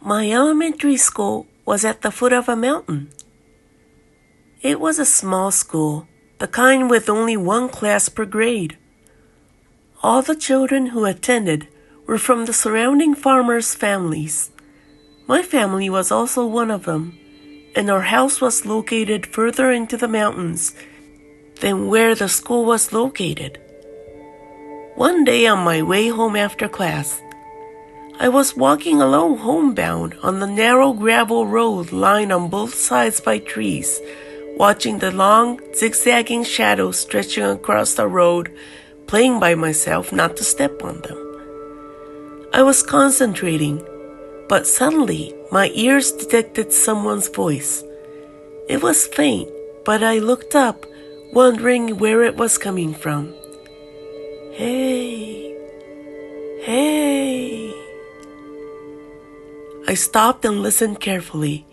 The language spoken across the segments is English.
My elementary school was at the foot of a mountain. It was a small school, the kind with only one class per grade. All the children who attended were from the surrounding farmers' families. My family was also one of them, and our house was located further into the mountains than where the school was located. One day on my way home after class, I was walking along homebound on the narrow gravel road lined on both sides by trees, watching the long, zigzagging shadows stretching across the road, playing by myself not to step on them. I was concentrating, but suddenly my ears detected someone's voice. It was faint, but I looked up, wondering where it was coming from. Hey, hey. I stopped and listened carefully.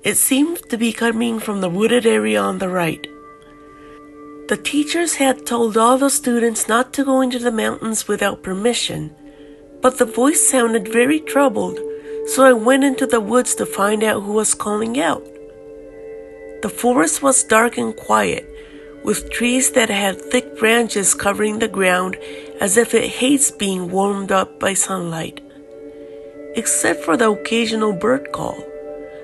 It seemed to be coming from the wooded area on the right. The teachers had told all the students not to go into the mountains without permission, but the voice sounded very troubled, so I went into the woods to find out who was calling out. The forest was dark and quiet, with trees that had thick branches covering the ground as if it hates being warmed up by sunlight. Except for the occasional bird call,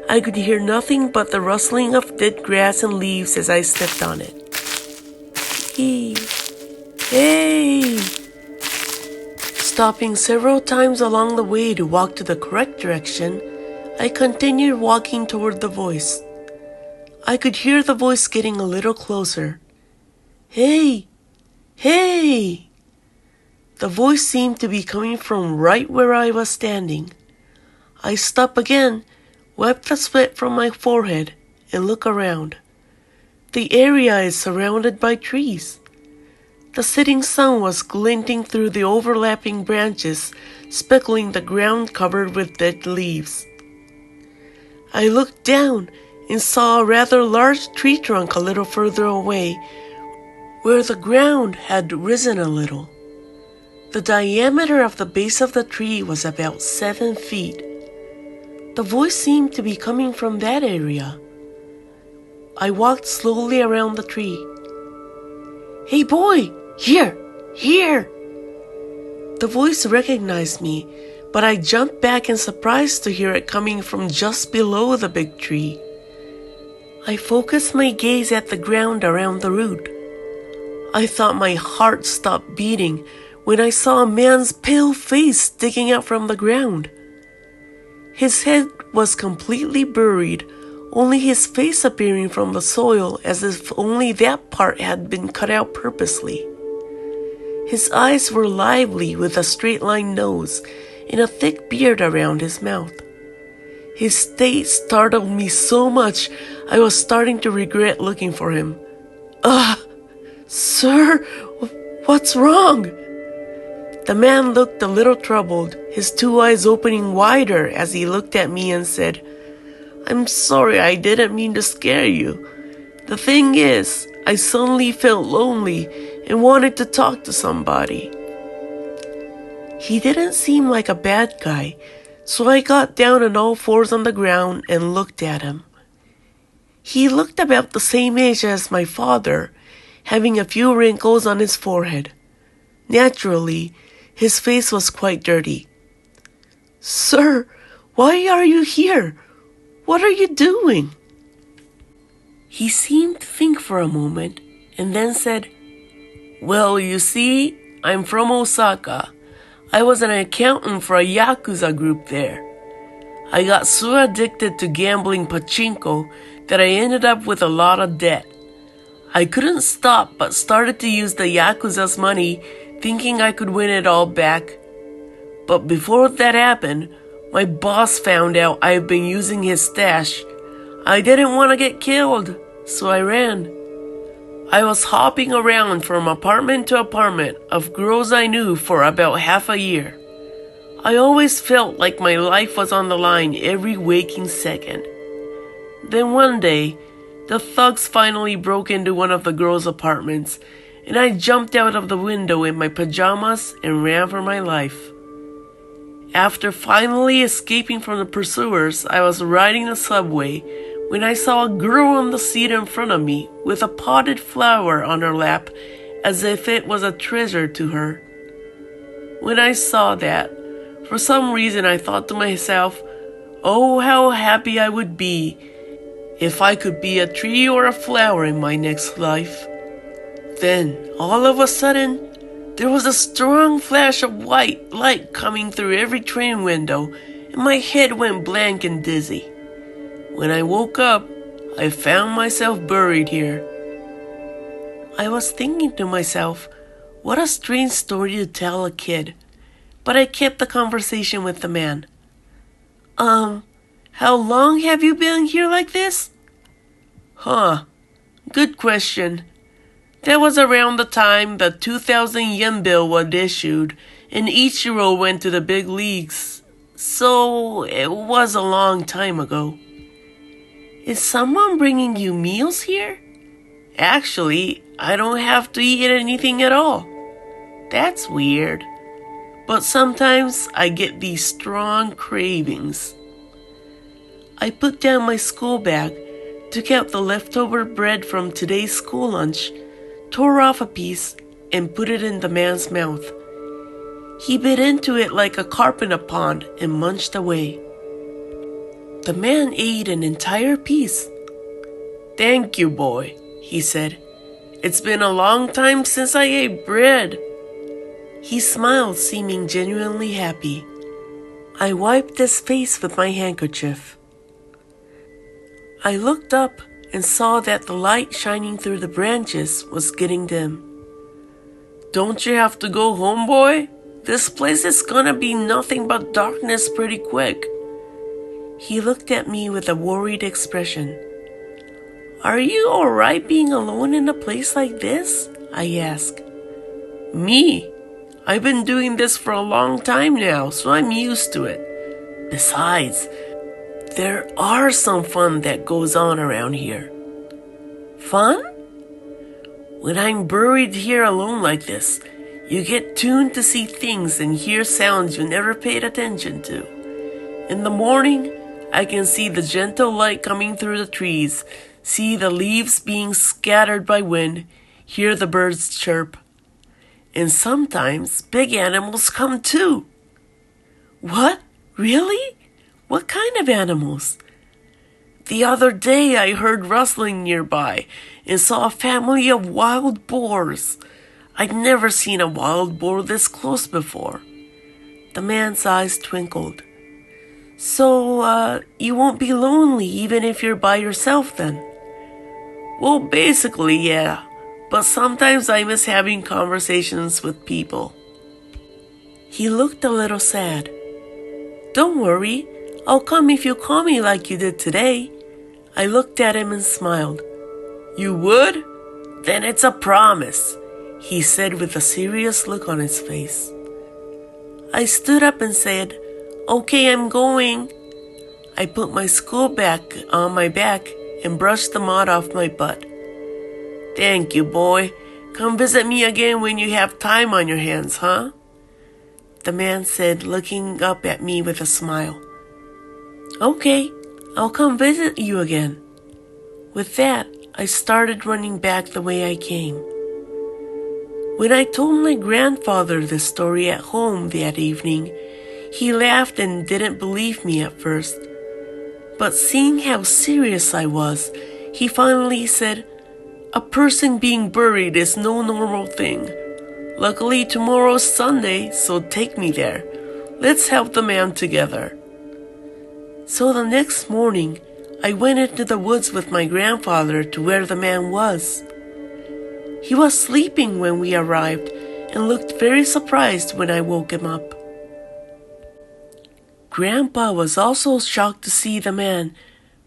I could hear nothing but the rustling of dead grass and leaves as I stepped on it. Hey, hey! Stopping several times along the way to walk to the correct direction, I continued walking toward the voice. I could hear the voice getting a little closer. Hey! Hey! The voice seemed to be coming from right where I was standing. I stopped again, wiped the sweat from my forehead, and looked around. The area is surrounded by trees. The setting sun was glinting through the overlapping branches, speckling the ground covered with dead leaves. I looked down and saw a rather large tree trunk a little further away, where the ground had risen a little. The diameter of the base of the tree was about 7 feet. The voice seemed to be coming from that area. I walked slowly around the tree. Hey boy, here! The voice recognized me, but I jumped back in surprise to hear it coming from just below the big tree. I focused my gaze at the ground around the root. I thought my heart stopped beating when I saw a man's pale face sticking out from the ground. His head was completely buried, only his face appearing from the soil as if only that part had been cut out purposely. His eyes were lively with a straight-line nose and a thick beard around his mouth. His state startled me so much I was starting to regret looking for him. Sir, what's wrong? The man looked a little troubled, his two eyes opening wider as he looked at me and said, I'm sorry, I didn't mean to scare you. The thing is, I suddenly felt lonely and wanted to talk to somebody. He didn't seem like a bad guy, so I got down on all fours on the ground and looked at him. He looked about the same age as my father, having a few wrinkles on his forehead. Naturally, his face was quite dirty. Sir, why are you here? What are you doing? He seemed to think for a moment and then said, Well, you see, I'm from Osaka. I was an accountant for a Yakuza group there. I got so addicted to gambling pachinko that I ended up with a lot of debt. I couldn't stop but started to use the Yakuza's money, thinking I could win it all back. But before that happened, my boss found out I had been using his stash. I didn't want to get killed, so I ran. I was hopping around from apartment to apartment of girls I knew for about half a year. I always felt like my life was on the line every waking second. Then one day, the thugs finally broke into one of the girls' apartments, and I jumped out of the window in my pajamas and ran for my life. After finally escaping from the pursuers, I was riding the subway when I saw a girl on the seat in front of me with a potted flower on her lap as if it was a treasure to her. When I saw that, for some reason I thought to myself, oh, how happy I would be if I could be a tree or a flower in my next life. Then, all of a sudden, there was a strong flash of white light coming through every train window, and my head went blank and dizzy. When I woke up, I found myself buried here. I was thinking to myself, what a strange story to tell a kid, but I kept the conversation with the man. How long have you been here like this? Good question. That was around the time the 2,000 yen bill was issued and Ichiro went to the big leagues. So it was a long time ago. Is someone bringing you meals here? Actually, I don't have to eat anything at all. That's weird. But sometimes I get these strong cravings. I put down my school bag, took out the leftover bread from today's school lunch, tore off a piece, and put it in the man's mouth. He bit into it like a carp in a pond and munched away. The man ate an entire piece. Thank you, boy, he said. It's been a long time since I ate bread. He smiled, seeming genuinely happy. I wiped his face with my handkerchief. I looked up and saw that the light shining through the branches was getting dim. Don't you have to go home, boy? This place is gonna be nothing but darkness pretty quick. He looked at me with a worried expression. Are you alright being alone in a place like this? I asked. Me? I've been doing this for a long time now, so I'm used to it. Besides, there are some fun that goes on around here. Fun? When I'm buried here alone like this, you get tuned to see things and hear sounds you never paid attention to. In the morning, I can see the gentle light coming through the trees, see the leaves being scattered by wind, hear the birds chirp. And sometimes big animals come too. What? Really? What kind of animals? The other day I heard rustling nearby and saw a family of wild boars. I'd never seen a wild boar this close before. The man's eyes twinkled. So, you won't be lonely even if you're by yourself then? Well, basically, yeah. But sometimes I miss having conversations with people. He looked a little sad. Don't worry. I'll come if you call me like you did today. I looked at him and smiled. You would? Then it's a promise, he said with a serious look on his face. I stood up and said, Okay, I'm going. I put my school bag on my back and brushed the mud off my butt. Thank you, boy. Come visit me again when you have time on your hands, huh? The man said, looking up at me with a smile. Okay, I'll come visit you again. With that, I started running back the way I came. When I told my grandfather the story at home that evening, he laughed and didn't believe me at first. But seeing how serious I was, he finally said, A person being buried is no normal thing. Luckily tomorrow's Sunday, so take me there. Let's help the man together. So the next morning, I went into the woods with my grandfather to where the man was. He was sleeping when we arrived and looked very surprised when I woke him up. Grandpa was also shocked to see the man,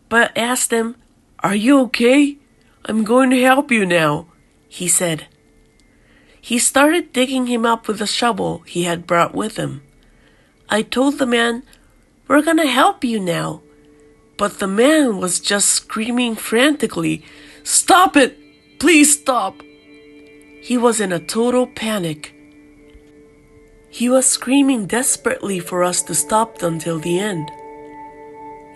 but asked him, Are you okay? I'm going to help you now, he said. He started digging him up with a shovel he had brought with him. I told the man, We're gonna help you now. But the man was just screaming frantically, Stop it! Please stop! He was in a total panic. He was screaming desperately for us to stop until the end.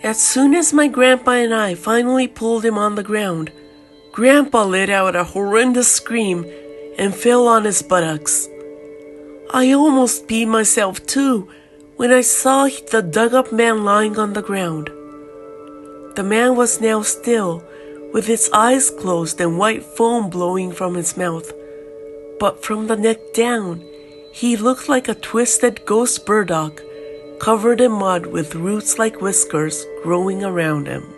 As soon as my grandpa and I finally pulled him on the ground, Grandpa let out a horrendous scream and fell on his buttocks. I almost peed myself too when I saw the dug-up man lying on the ground. The man was now still, with his eyes closed and white foam blowing from his mouth. But from the neck down, he looked like a twisted ghost burdock, covered in mud with roots like whiskers growing around him.